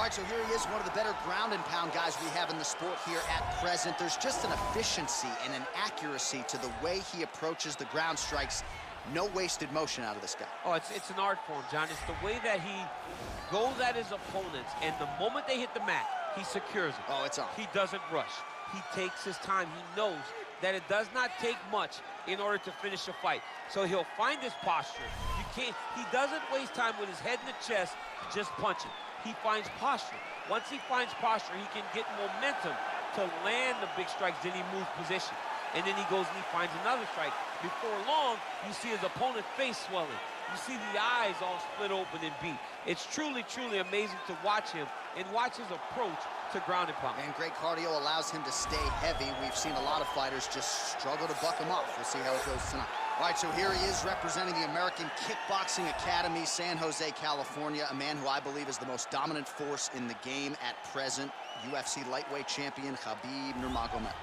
All right, so here he is, one of the better ground and pound guys we have in the sport here at present. There's just an efficiency and an accuracy to the way he approaches the ground strikes. No wasted motion out of this guy. Oh, it's an art form, John. It's the way that he goes at his opponents, and the moment they hit the mat, he secures it. Oh, it's on. He doesn't rush. He takes his time. He knows that it does not take much in order to finish a fight. So he'll find his posture. He doesn't waste time with his head in the chest just punching. He finds posture. Once he finds posture, he can get momentum to land the big strikes, then he moves position. And then he goes and he finds another strike. Before long, you see his opponent's face swelling. You see the eyes all split open and beat. It's truly, truly amazing to watch him and watch his approach to ground and pound. And great cardio allows him to stay heavy. We've seen a lot of fighters just struggle to buck him off. We'll see how it goes tonight. All right, so here he is representing the American Kickboxing Academy, San Jose, California, a man who I believe is the most dominant force in the game at present, UFC lightweight champion Khabib Nurmagomedov.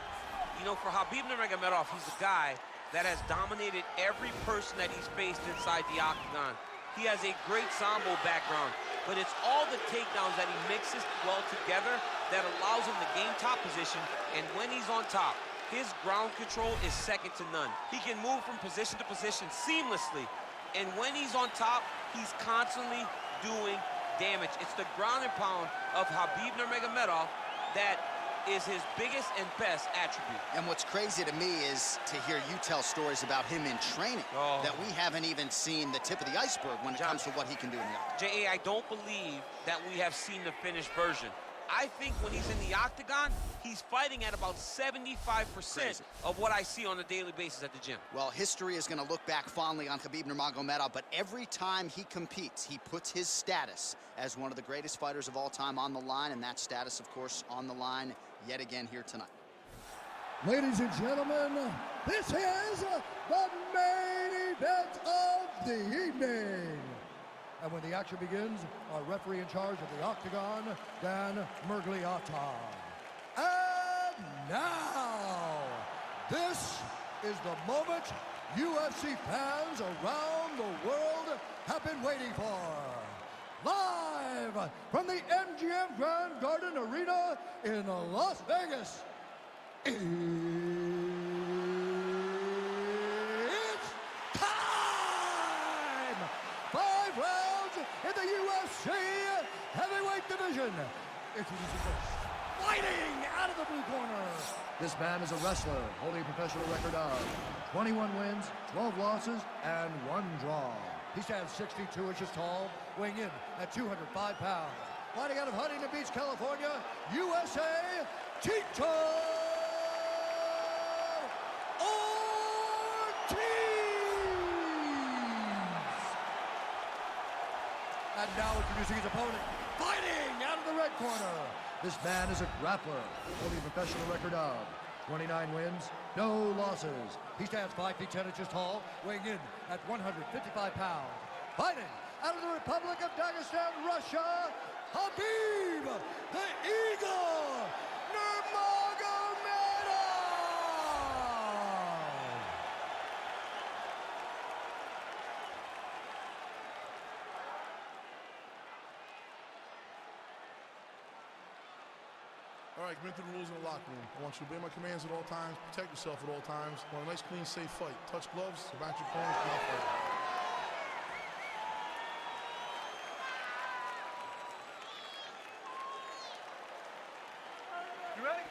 You know, for Khabib Nurmagomedov, he's a guy that has dominated every person that he's faced inside the octagon. He has a great sambo background, but it's all the takedowns that he mixes well together that allows him to gain top position, and when he's on top, his ground control is second to none. He can move from position to position seamlessly, and when he's on top, he's constantly doing damage. It's the ground and pound of Khabib Nurmagomedov that is his biggest and best attribute. And what's crazy to me is to hear you tell stories about him in training that we haven't even seen the tip of the iceberg when it comes to what he can do in the octagon. J.A., I don't believe that we have seen the finished version. I think when he's in the octagon, he's fighting at about 75% of what I see on a daily basis at the gym. Well, history is going to look back fondly on Khabib Nurmagomedov, but every time he competes, he puts his status as one of the greatest fighters of all time on the line, and that status, of course, on the line yet again here tonight. Ladies and gentlemen, this is the main event of the evening. And when the action begins, our referee in charge of the octagon, Dan Mergliata. And now, this is the moment UFC fans around the world have been waiting for. Live from the MGM Grand Garden Arena in Las Vegas. It's time! 5 rounds in the UFC heavyweight division. Introducing first, fighting out of the blue corner. This man is a wrestler holding a professional record of 21 wins, 12 losses, and 1 draw. He stands 62 inches tall, weighing in at 205 pounds. Fighting out of Huntington Beach, California, USA, Tito! Ortiz! And now introducing his opponent, fighting out of the red corner. This man is a grappler, holding a professional record of 29 wins, no losses. He stands 5 feet 10 inches tall, weighing in at 155 pounds. Fighting out of the Republic of Dagestan, Russia, Khabib the Eagle Nurmagomedov! All right, commit to the rules in the locker room. I want you to obey my commands at all times, protect yourself at all times. I want a nice, clean, safe fight. Touch gloves, back your corners, come out fight. You ready?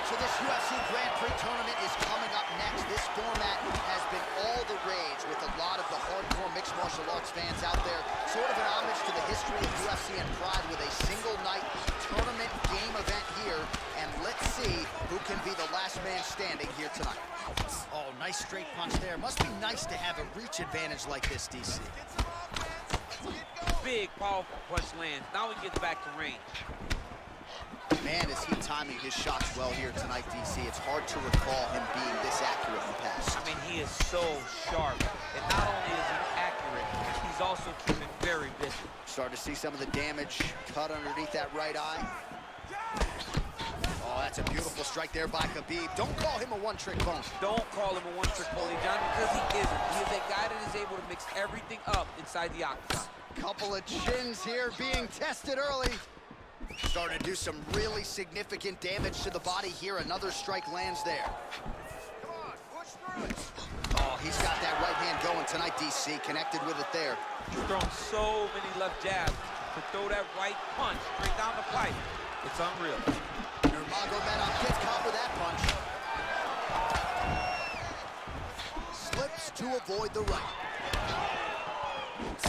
So this UFC Grand Prix tournament is coming up next. This format has been all the rage with a lot of the hardcore mixed martial arts fans out there. Sort of an homage to the history of UFC and Pride with a single night tournament game event here. And let's see who can be the last man standing here tonight. Oh, nice straight punch there. Must be nice to have a reach advantage like this, DC. Big, powerful punch lands. Now he gets back to range. Man, is he timing his shots well here tonight, DC. It's hard to recall him being this accurate in the past. I mean, he is so sharp. And not only is he accurate, he's also keeping very busy. Start to see some of the damage cut underneath that right eye. Oh, Oh, that's a beautiful strike there by Khabib. Don't call him a one-trick pony. Don't call him a one-trick pony, John, because he isn't. He is a guy that is able to mix everything up inside the octagon. Couple of chins here being tested early. Starting to do some really significant damage to the body here. Another strike lands there. Come on, push through it. Oh, he's got that right hand going tonight, DC. Connected with it there. He's thrown so many left jabs to throw that right punch straight down the pipe. It's unreal. Nurmagomedov gets caught with that punch. Slips to avoid the right.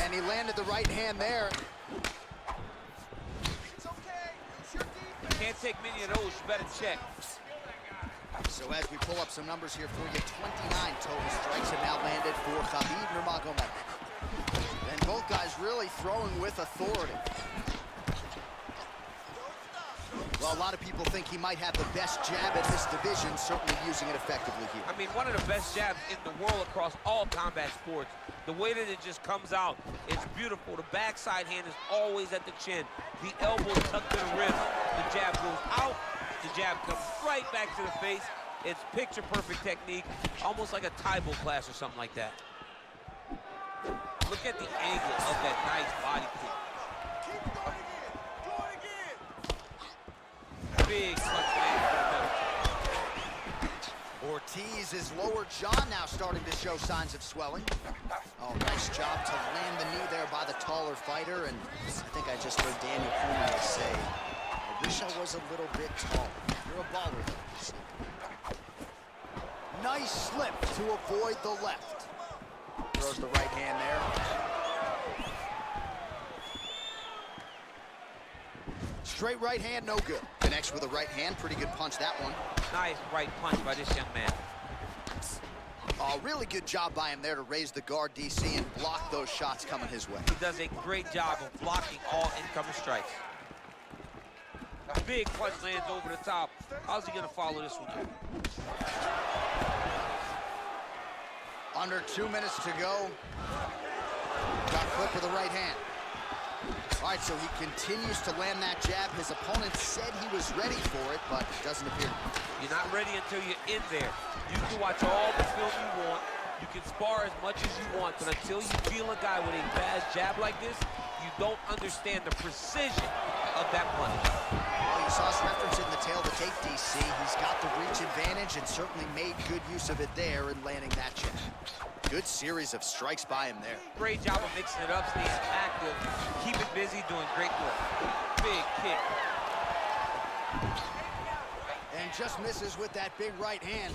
And he landed the right hand there. It's okay. Use your defense. Can't take many of those. You better check. So as we pull up some numbers here for you, 29 total strikes have now landed for Khabib Nurmagomedov. And both guys really throwing with authority. Well, a lot of people think he might have the best jab in this division, certainly using it effectively here. I mean, one of the best jabs in the world across all combat sports. The way that it just comes out, it's beautiful. The backside hand is always at the chin. The elbow tucked to the ribs. The jab goes out. The jab comes right back to the face. It's picture-perfect technique, almost like a Taibo class or something like that. Look at the angle of that nice body kick. Keep going again. Do it again. Big punch lands to the middle. Ortiz's lower jaw now starting to show signs of swelling. Oh, nice job to land the knee there by the taller fighter. And I think I just heard Daniel Cormier say, I wish I was a little bit taller. You're a baller, though. Nice slip to avoid the left. Throws the right hand there. Straight right hand, no good. Connects with a right hand, pretty good punch, that one. Nice right punch by this young man. Oh, really good job by him there to raise the guard, DC, and block those shots coming his way. He does a great job of blocking all incoming strikes. Big punch lands over the top. How's he gonna follow this one up? Under 2 minutes to go. Got a clip with the right hand. All right, so he continues to land that jab. His opponent said he was ready for it, but it doesn't appear. You're not ready until you're in there. You can watch all the film you want. You can spar as much as you want, but until you feel a guy with a bad jab like this, you don't understand the precision of that punch. Well, you saw us referencing the tail of the tape, DC. He's got the reach advantage and certainly made good use of it there in landing that jab. Good series of strikes by him there. Great job of mixing it up, staying active, keep it busy, doing great work. Big kick. And just misses with that big right hand.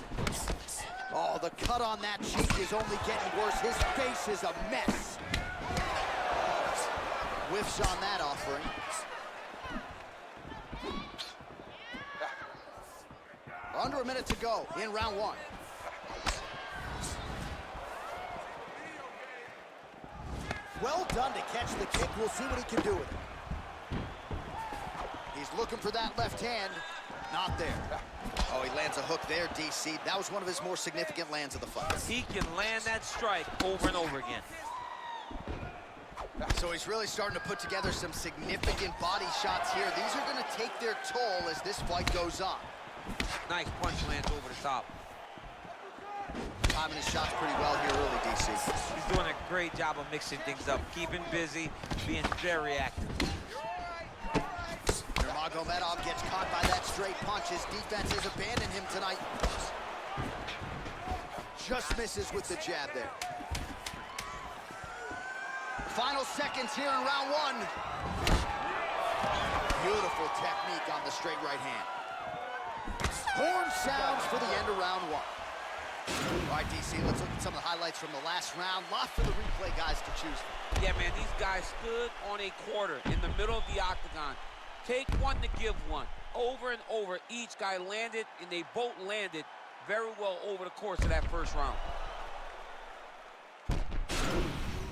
Oh, the cut on that cheek is only getting worse. His face is a mess. Whiffs on that offering. Under a minute to go in round one. Well done to catch the kick. We'll see what he can do with it. He's looking for that left hand. Not there. Oh, he lands a hook there, DC. That was one of his more significant lands of the fight. He can land that strike over and over again. So he's really starting to put together some significant body shots here. These are going to take their toll as this fight goes on. Nice punch lands over the top. Timing his shots pretty well here early, DC. He's doing a great job of mixing things up, keeping busy, being very active. Nurmagomedov gets caught by that straight punch. His defense has abandoned him tonight. Just misses with the jab there. Final seconds here in round one. Beautiful technique on the straight right hand. Horn sounds for the end of round one. All right, DC, let's look at some of the highlights from the last round. Lot for the replay guys to choose from. Yeah, man, these guys stood on a quarter in the middle of the octagon. Take one to give one. Over and over, each guy landed, and they both landed very well over the course of that first round.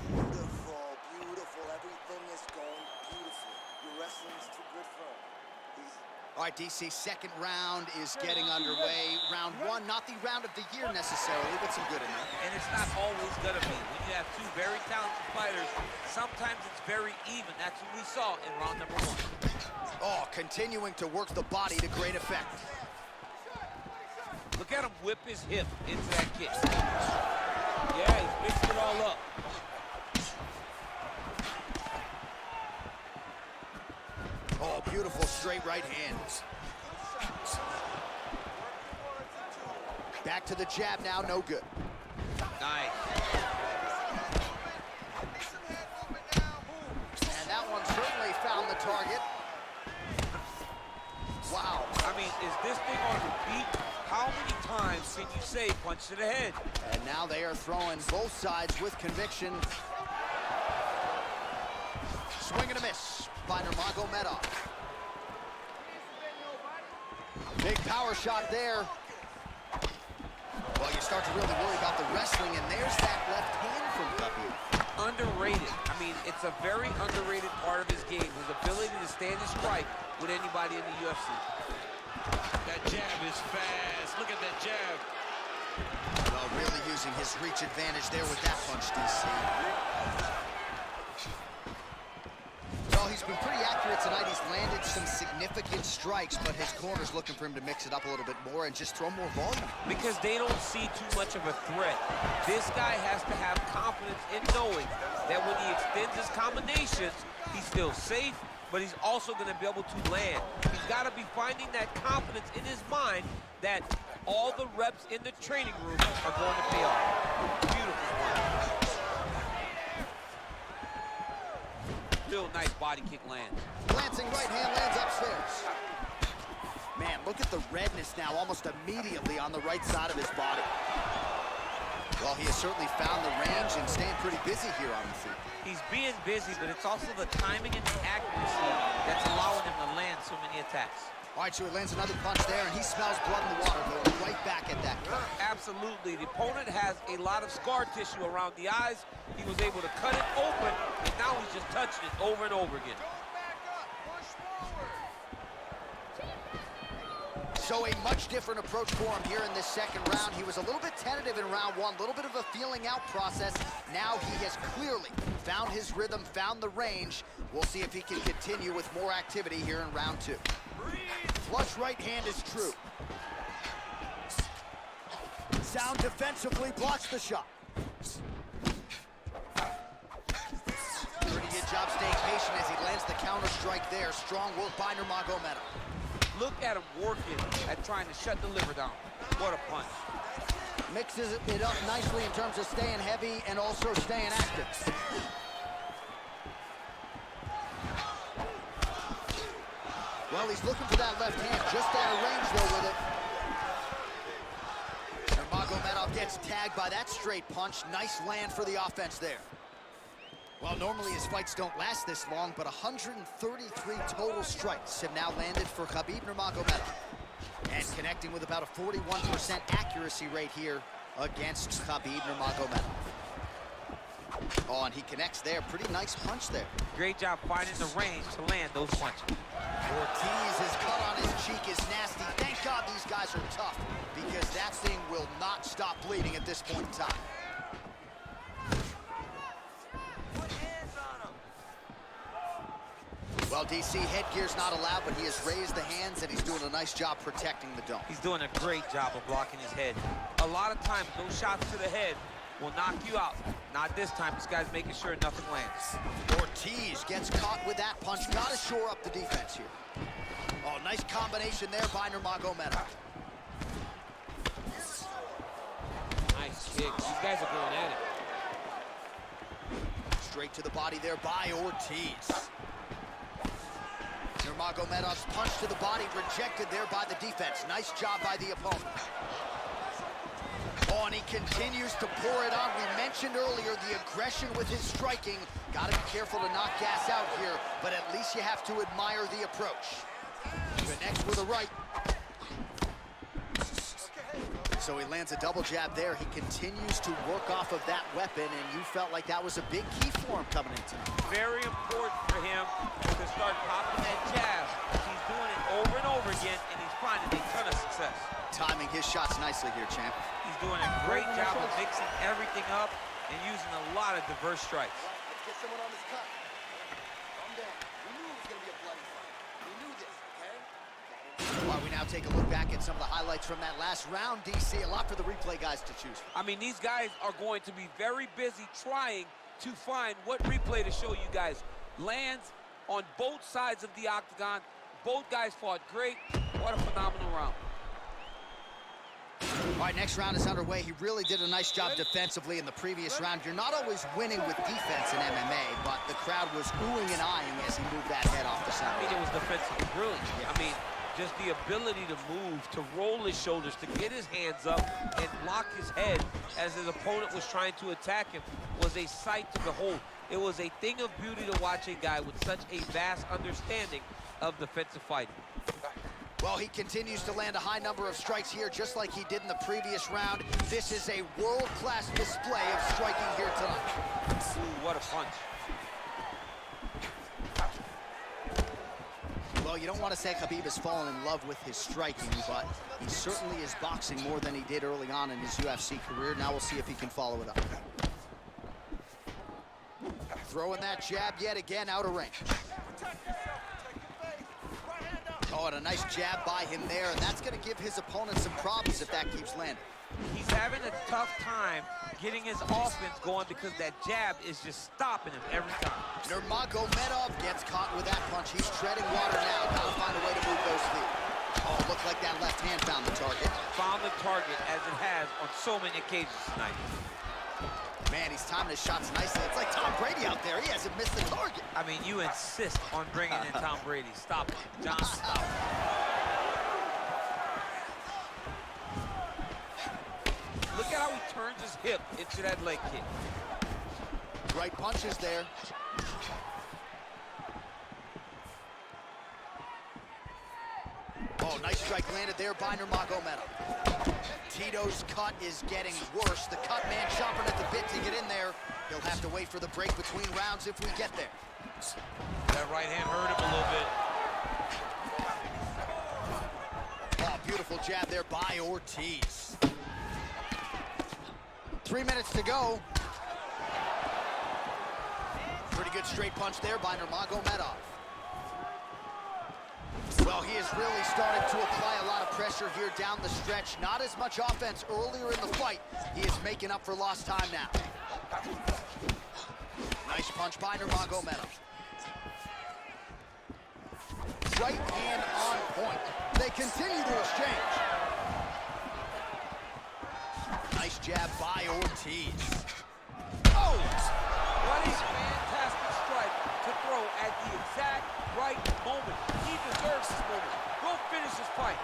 Beautiful, beautiful. Everything is going beautifully. Your wrestling is too good for him. All right, DC, second round is getting underway. Round one, not the round of the year necessarily, but some good in there. And it's not always gonna be. When you have two very talented fighters sometimes it's very even. That's what we saw in round number 1. Oh, continuing to work the body to great effect. Look at him whip his hip into that kick. Yeah, he's mixed it all up. Oh, beautiful straight right hand. Back to the jab now, no good. Nice. And that one certainly found the target. Wow. I mean, is this thing on repeat? How many times can you say punch to the head? And now they are throwing both sides with conviction. Swing and a miss by Nurmagomedov. Big power shot there. Well, you start to really worry about the wrestling, and there's that left hand from Khabib. Underrated. I mean, it's a very underrated part of his game, his ability to stand and strike with anybody in the UFC. That jab is fast. Look at that jab. Well, really using his reach advantage there with that punch, DC. Well, he's been pretty accurate tonight. He's landed some significant strikes, but his corner's looking for him to mix it up a little bit more and just throw more volume. Because they don't see too much of a threat. This guy has to have confidence in knowing that when he extends his combinations, he's still safe, but he's also going to be able to land. He's got to be finding that confidence in his mind that all the reps in the training room are going to pay off. Beautiful one. Still nice body kick lands. Glancing right hand lands upstairs. Man, look at the redness now almost immediately on the right side of his body. Well, he has certainly found the range and staying pretty busy here on the feet. He's being busy, but it's also the timing and the accuracy that's allowing him to land so many attacks. All right, so he lands another punch there, and he smells blood in the water, going right back at that cut. Absolutely. The opponent has a lot of scar tissue around the eyes. He was able to cut it open, and now he's just touching it over and over again. So a much different approach for him here in this second round. He was a little bit tentative in round 1, a little bit of a feeling out process. Now he has clearly found his rhythm, found the range. We'll see if he can continue with more activity here in round 2. Flush right hand is true. Sound defensively blocks the shot. Pretty good job staying patient as he lands the counter strike there. Strong work by Nurmagomedov. Look at him working at trying to shut the liver down. What a punch. Mixes it up nicely in terms of staying heavy and also staying active. Well, he's looking for that left hand, just out of range, though, with it. Nurmagomedov gets tagged by that straight punch. Nice land for the offense there. Well, normally his fights don't last this long, but 133 total strikes have now landed for Khabib Nurmagomedov. And connecting with about a 41% accuracy rate here against Khabib Nurmagomedov. Oh, and he connects there. Pretty nice punch there. Great job finding the range to land those punches. Ortiz, his cut on his cheek is nasty. Thank God these guys are tough, because that thing will not stop bleeding at this point in time. Well, DC, headgear's not allowed, but he has raised the hands, and he's doing a nice job protecting the dome. He's doing a great job of blocking his head. A lot of times, those shots to the head will knock you out. Not this time. This guy's making sure nothing lands. Ortiz gets caught with that punch. Got to shore up the defense here. Oh, nice combination there by Nurmagomedov. Nice kick. These guys are going at it. Straight to the body there by Ortiz. Nurmagomedov's punch to the body rejected there by the defense. Nice job by the opponent. Oh, and he continues to pour it on. We mentioned earlier the aggression with his striking. Got to be careful to not gas out here, but at least you have to admire the approach. Connects with a right. So he lands a double jab there. He continues to work off of that weapon, and you felt like that was a big key for him coming in tonight. Very important for him to start popping that jab. He's doing it over and over again, and he's finding a ton of success. Timing his shots nicely here, champ. He's doing a great job of mixing everything up and using a lot of diverse strikes. get someone on his cut. Calm down. We knew it was going to be a bloody fight. We knew this, okay? While we now take a look back at some of the highlights from that last round, DC, a lot for the replay guys to choose from. I mean, these guys are going to be very busy trying to find what replay to show you guys. Lands on both sides of the octagon. Both guys fought great. What a phenomenal round. All right, next round is underway. He really did a nice job defensively in the previous round. You're not always winning with defense in MMA, but the crowd was oohing and eyeing as he moved that head off the side. I mean, it was defensively brilliant. I mean, just the ability to move, to roll his shoulders, to get his hands up and lock his head as his opponent was trying to attack him was a sight to behold. It was a thing of beauty to watch a guy with such a vast understanding of defensive fighting. Well, he continues to land a high number of strikes here, just like he did in the previous round. This is a world-class display of striking here tonight. Ooh, what a punch. Well, you don't want to say Khabib has fallen in love with his striking, but he certainly is boxing more than he did early on in his UFC career. Now we'll see if he can follow it up. Throwing that jab yet again out of range. Oh, and a nice jab by him there, and that's going to give his opponent some problems if that keeps landing. He's having a tough time getting his offense going because that jab is just stopping him every time. Nurmagomedov gets caught with that punch. He's treading water now. Got to find a way to move those feet. Oh, looked like that left hand found the target. Found the target, as it has on so many occasions tonight. Man, he's timing his shots nicely. It's like Tom Brady out there. He hasn't missed the target. I mean, you insist on bringing in Tom Brady. Stop it, John. Stop. Look at how he turns his hip into that leg kick. Right punches there. Oh, nice strike landed there by Nurmagomedov. Tito's cut is getting worse. The cut man chomping at the bit to get in there. He'll have to wait for the break between rounds if we get there. That right hand hurt him a little bit. Oh, beautiful jab there by Ortiz. 3 minutes to go. Pretty good straight punch there by Nurmagomedov. Well, he has really started to apply a lot of pressure here down the stretch. Not as much offense earlier in the fight. He is making up for lost time now. Nice punch by Nurmagomedov. Right hand on point. They continue to exchange. Nice jab by Ortiz. Oh! What a fantastic strike to throw at the exact right moment. He deserves this moment. Go finish this fight.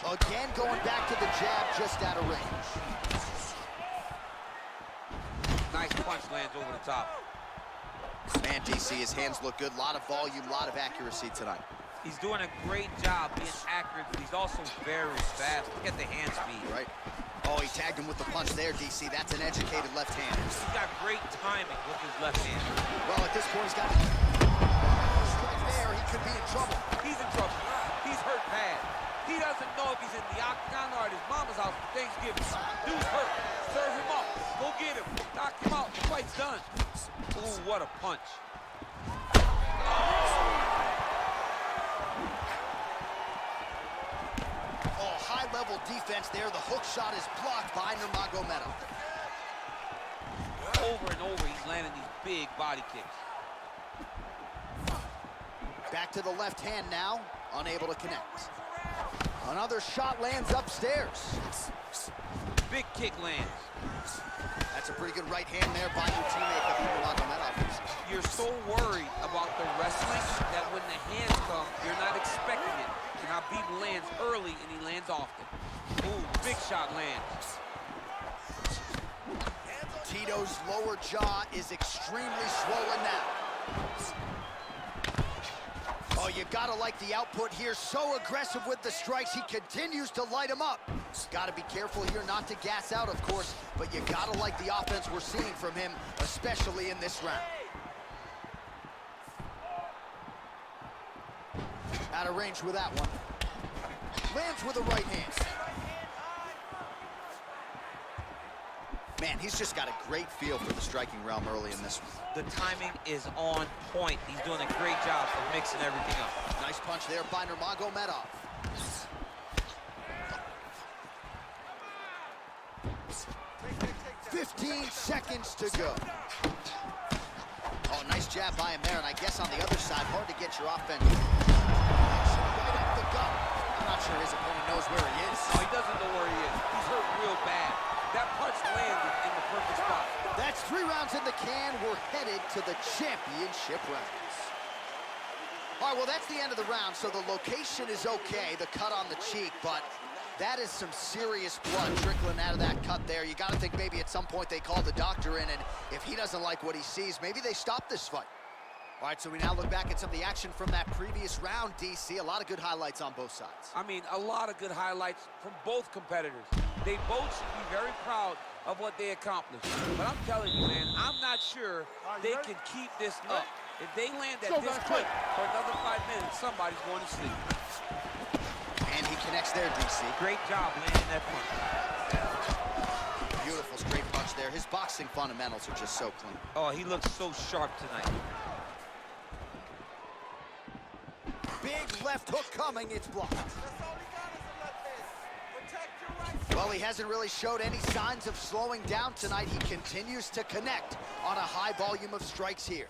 Again, going back to the jab just out of range. Nice punch lands over the top. Man, DC, his hands look good. A lot of volume, a lot of accuracy tonight. He's doing a great job being accurate, but he's also very fast. Look at the hand speed. Right. Oh, he tagged him with the punch there, DC. That's an educated left hand. He's got great timing with his left hand. Well, at this point, he's got straight there. He could be in trouble. He's in trouble. He's hurt bad. He doesn't know if he's in the octagon or at his mama's house for Thanksgiving. Dude's hurt. Serve him up. Go get him. Knock him out. The fight's done. Ooh, what a punch. Oh, high-level defense there. The hook shot is blocked by Nurmagomedov. Over and over, he's landing these big body kicks. Back to the left hand now. Unable to connect. Another shot lands upstairs. Big kick lands. That's a pretty good right hand there by your teammate, Khabib Nurmagomedov. You're so worried about the wrestling that when the hands come, you're not expecting it. And Khabib lands early and he lands often. Ooh, big shot lands. Tito's lower jaw is extremely swollen now. Oh, you gotta like the output here. So aggressive with the strikes. He continues to light him up. Gotta be careful here not to gas out, of course, but you gotta like the offense we're seeing from him, especially in this round. Out of range with that one. Lands with the right hand. Man, he's just got a great feel for the striking realm early in this one. The timing is on point. He's doing a great job of mixing everything up. Nice punch there by Nurmagomedov. 15 seconds to go. Oh, nice jab by him there, and I guess on the other side, hard to get your offense. Right up the gut. I'm not sure his opponent knows where he is. No, he doesn't know where he is. He's hurt real bad. That punch landed in the perfect spot. That's 3 rounds in the can. We're headed to the championship rounds. All right, well, that's the end of the round, so the location is okay, the cut on the cheek, but that is some serious blood trickling out of that cut there. You got to think maybe at some point they call the doctor in, and if he doesn't like what he sees, maybe they stop this fight. All right, so we now look back at some of the action from that previous round, DC. A lot of good highlights on both sides. I mean, a lot of good highlights from both competitors. They both should be very proud of what they accomplished. But I'm telling you, man, I'm not sure they can keep this up. If they land at this clip for another 5 minutes, somebody's going to sleep. And he connects there, DC. Great job landing that punch. Beautiful straight punch there. His boxing fundamentals are just so clean. Oh, he looks so sharp tonight. Big left hook coming, it's blocked. Well, he hasn't really showed any signs of slowing down tonight. He continues to connect on a high volume of strikes here.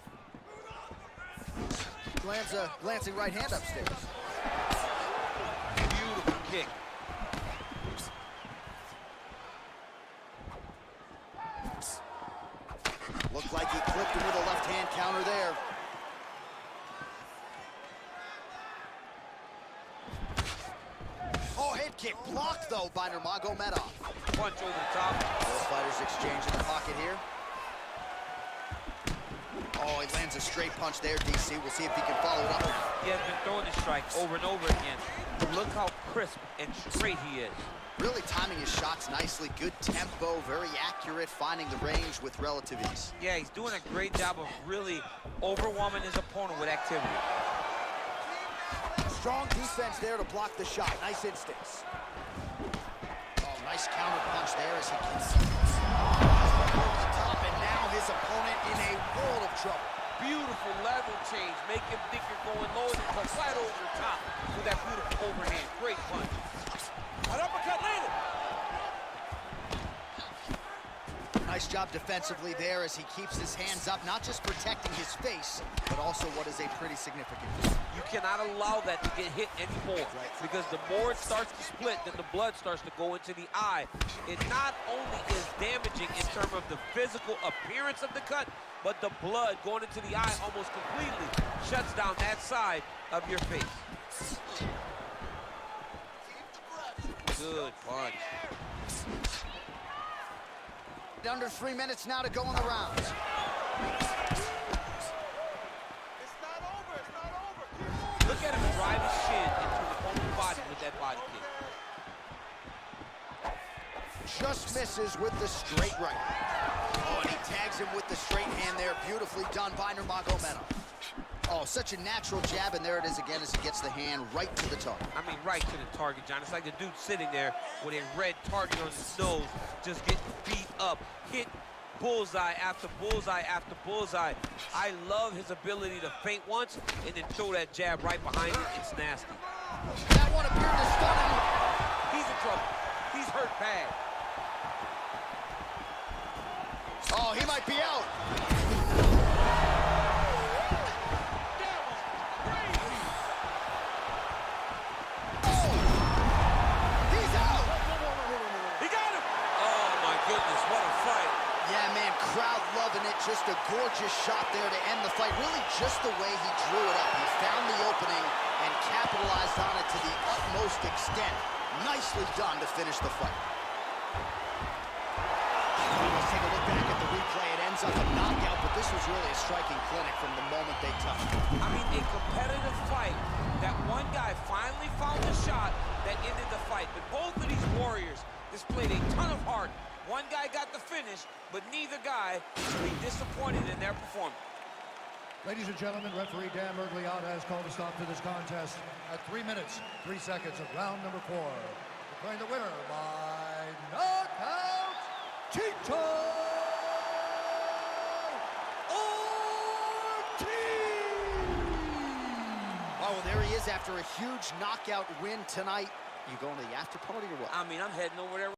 Lands a glancing right hand upstairs. Beautiful kick. Looked like he clipped him with a left hand counter there. Oh, head kick blocked, though, by Nurmagomedov. Punch over the top. Both fighters exchange in the pocket here. Oh, he lands a straight punch there, DC. We'll see if he can follow it up now. He has been throwing his strike over and over again. Look how crisp and straight he is. Really timing his shots nicely. Good tempo, very accurate, finding the range with relative ease. Yeah, he's doing a great job of really overwhelming his opponent with activity. Strong defense there to block the shot. Nice instincts. Oh, nice counter punch there as he keeps over the top, and now his opponent in a world of trouble. Beautiful level change. Make him think you're going low and come right over the top with that beautiful overhand. Great punch. An uppercut landed. Nice job defensively there as he keeps his hands up, not just protecting his face, but also what is a pretty significant hit. You cannot allow that to get hit anymore, because the more it starts to split, then the blood starts to go into the eye. It not only is damaging in terms of the physical appearance of the cut, but the blood going into the eye almost completely shuts down that side of your face. Good punch. Under 3 minutes now to go in the rounds. It's not over. It's not over. Look at him drive his shin into the opponent's body with that body kick. Just misses with the straight right. Oh, and he tags him with the straight hand there. Beautifully done by Nurmagomedov. Oh, such a natural jab, and there it is again as he gets the hand right to the target. I mean, right to the target, John. It's like the dude sitting there with a red target on his nose, just getting beat up, hit bullseye after bullseye after bullseye. I love his ability to feint once and then throw that jab right behind it. It's nasty. That one appeared to stun him. He's in trouble. He's hurt bad. Oh, he might be out. Crowd loving it. Just a gorgeous shot there to end the fight. Really just the way he drew it up. He found the opening and capitalized on it to the utmost extent. Nicely done to finish the fight. Let's take a look back at the replay. It ends up a knockout, but this was really a striking clinic from the moment they touched. I mean, a competitive fight that one guy finally found the shot that ended the fight. But both of these warriors displayed a ton of heart. One guy got the finish, but neither guy will be disappointed in their performance. Ladies and gentlemen, referee Dan Mergliata has called a stop to this contest at 3 minutes, 3 seconds of round number 4. Declaring the winner by knockout, Tito! Ortiz after a huge knockout win tonight. You going to the after party or what? I mean, I'm heading over there